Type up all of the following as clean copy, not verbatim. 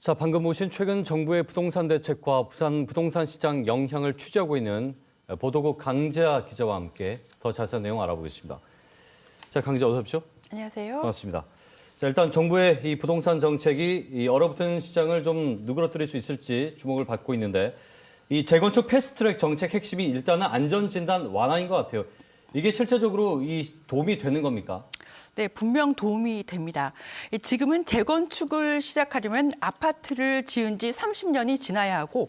자, 방금 보신 최근 정부의 부동산 대책과 부산 부동산 시장 영향을 취재하고 있는 보도국 강재아 기자와 함께 더 자세한 내용 알아보겠습니다. 자, 강 기자 어서 오십시오. 안녕하세요. 반갑습니다. 자, 일단 정부의 이 부동산 정책이 이 얼어붙은 시장을 좀 누그러뜨릴 수 있을지 주목을 받고 있는데 이 재건축 패스트트랙 정책 핵심이 일단은 안전진단 완화인 것 같아요. 이게 실제적으로 이 도움이 되는 겁니까? 네, 분명 도움이 됩니다. 지금은 재건축을 시작하려면 아파트를 지은 지 30년이 지나야 하고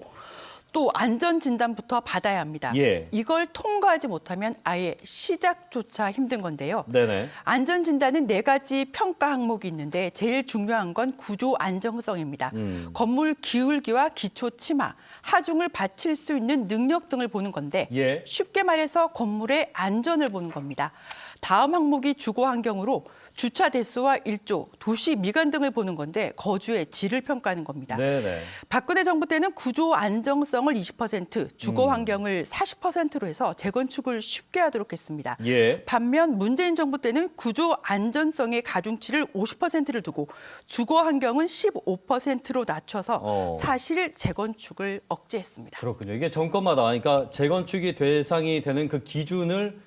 또 안전진단부터 받아야 합니다. 예. 이걸 통과하지 못하면 아예 시작조차 힘든 건데요. 네네. 안전진단은 4가지 평가 항목이 있는데 제일 중요한 건 구조 안정성입니다. 건물 기울기와 기초 침하, 하중을 받칠 수 있는 능력 등을 보는 건데 예. 쉽게 말해서 건물의 안전을 보는 겁니다. 다음 항목이 주거 환경으로 주차 대수와 일조, 도시 미관 등을 보는 건데 거주의 질을 평가하는 겁니다. 네네. 박근혜 정부 때는 구조 안정성을 20%, 주거 환경을 40%로 해서 재건축을 쉽게 하도록 했습니다. 예. 반면 문재인 정부 때는 구조 안전성의 가중치를 50%를 두고 주거 환경은 15%로 낮춰서 사실 재건축을 억제했습니다. 그렇군요. 이게 정권마다 그러니까 재건축이 대상이 되는 그 기준을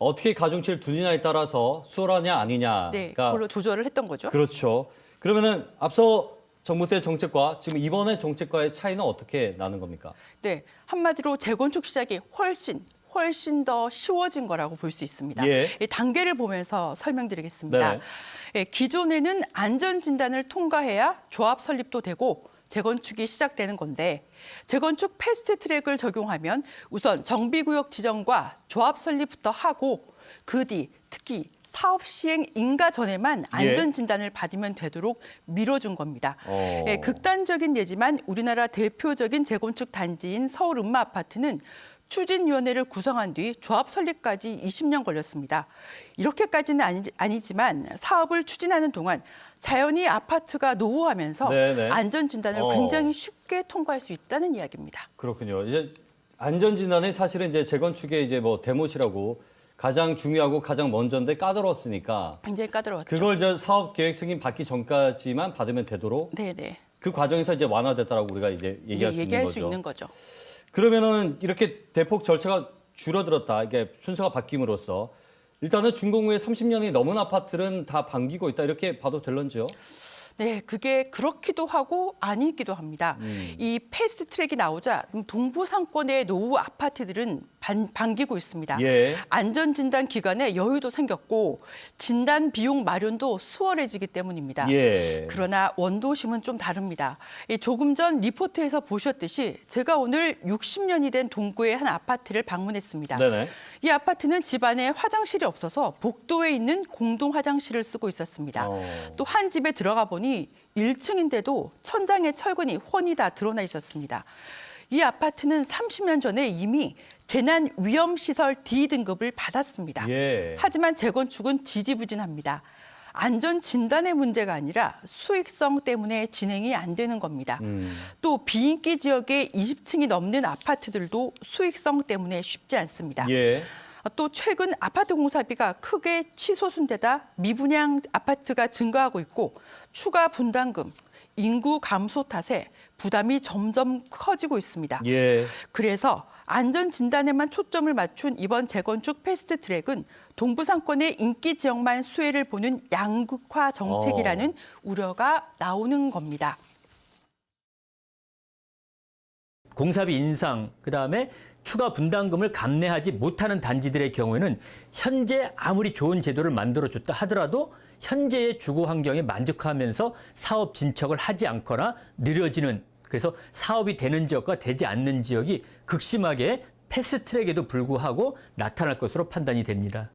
어떻게 가중치를 두느냐에 따라서 수월하냐 아니냐. 네, 그걸로 조절을 했던 거죠. 그렇죠. 그러면은 앞서 정부 때 정책과 지금 이번에 정책과의 차이는 어떻게 나는 겁니까? 네, 한마디로 재건축 시작이 훨씬 더 쉬워진 거라고 볼 수 있습니다. 예. 이 단계를 보면서 설명드리겠습니다. 네. 예, 기존에는 안전진단을 통과해야 조합 설립도 되고 재건축이 시작되는 건데 재건축 패스트트랙을 적용하면 우선 정비구역 지정과 조합 설립부터 하고 그 뒤 특히 사업 시행 인가 전에만 안전진단을 받으면 되도록 미뤄준 겁니다. 예, 극단적인 예지만 우리나라 대표적인 재건축 단지인 서울 음마아파트는 추진위원회를 구성한 뒤 조합 설립까지 20년 걸렸습니다. 이렇게까지는 아니지만 사업을 추진하는 동안 자연히 아파트가 노후하면서 네네. 안전진단을 굉장히 쉽게 통과할 수 있다는 이야기입니다. 그렇군요. 이제 안전진단이 사실은 이제 재건축의 이제 뭐 대못이라고 가장 중요하고 가장 먼저인데 까다로웠으니까 굉장히 까다로웠죠. 그걸 이제 사업 계획 승인 받기 전까지만 받으면 되도록 네네. 그 과정에서 이제 완화됐다라고 우리가 이제 얘기할 수 있는 거죠. 그러면은 이렇게 대폭 절차가 줄어들었다. 이게 순서가 바뀜으로써 일단은 준공 후에 30년이 넘은 아파트는 다 반기고 있다. 이렇게 봐도 될런지요? 네, 그게 그렇기도 하고 아니기도 합니다. 이 패스트트랙이 나오자 동부 상권의 노후 아파트들은 반기고 있습니다. 예. 안전진단 기간에 여유도 생겼고 진단 비용 마련도 수월해지기 때문입니다. 예. 그러나 원도심은 좀 다릅니다. 조금 전 리포트에서 보셨듯이 제가 오늘 60년이 된 동구의 한 아파트를 방문했습니다. 네네. 이 아파트는 집안에 화장실이 없어서 복도에 있는 공동 화장실을 쓰고 있었습니다. 또 한 집에 들어가 보니 1층인데도 천장에 철근이 훤히 다 드러나 있었습니다. 이 아파트는 30년 전에 이미 재난위험시설 D등급을 받았습니다. 예. 하지만 재건축은 지지부진합니다. 안전진단의 문제가 아니라 수익성 때문에 진행이 안 되는 겁니다. 또 비인기 지역의 20층이 넘는 아파트들도 수익성 때문에 쉽지 않습니다. 예. 또 최근 아파트 공사비가 크게 치솟은 데다 미분양 아파트가 증가하고 있고 추가 분담금, 인구 감소 탓에 부담이 점점 커지고 있습니다. 예. 그래서 안전진단에만 초점을 맞춘 이번 재건축 패스트트랙은 동부 상권의 인기 지역만 수혜를 보는 양극화 정책이라는 우려가 나오는 겁니다. 공사비 인상, 그다음에 추가 분담금을 감내하지 못하는 단지들의 경우에는 현재 아무리 좋은 제도를 만들어줬다 하더라도 현재의 주거 환경에 만족하면서 사업 진척을 하지 않거나 느려지는, 그래서 사업이 되는 지역과 되지 않는 지역이 극심하게 패스트트랙에도 불구하고 나타날 것으로 판단이 됩니다.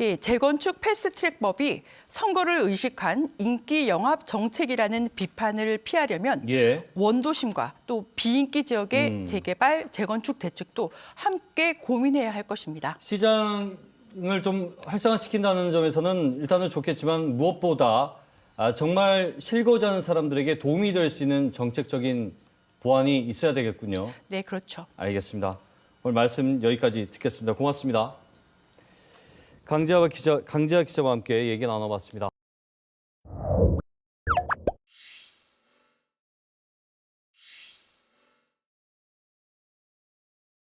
예, 재건축 패스트트랙법이 선거를 의식한 인기 영합 정책이라는 비판을 피하려면 원도심과 또 비인기 지역의 재개발, 재건축 대책도 함께 고민해야 할 것입니다. 시장을 좀 활성화시킨다는 점에서는 일단은 좋겠지만 무엇보다 정말 실고자 하는 사람들에게 도움이 될 수 있는 정책적인 보완이 있어야 되겠군요. 네, 그렇죠. 알겠습니다. 오늘 말씀 여기까지 듣겠습니다. 고맙습니다. 강재아 기자와 함께 얘기 나눠봤습니다.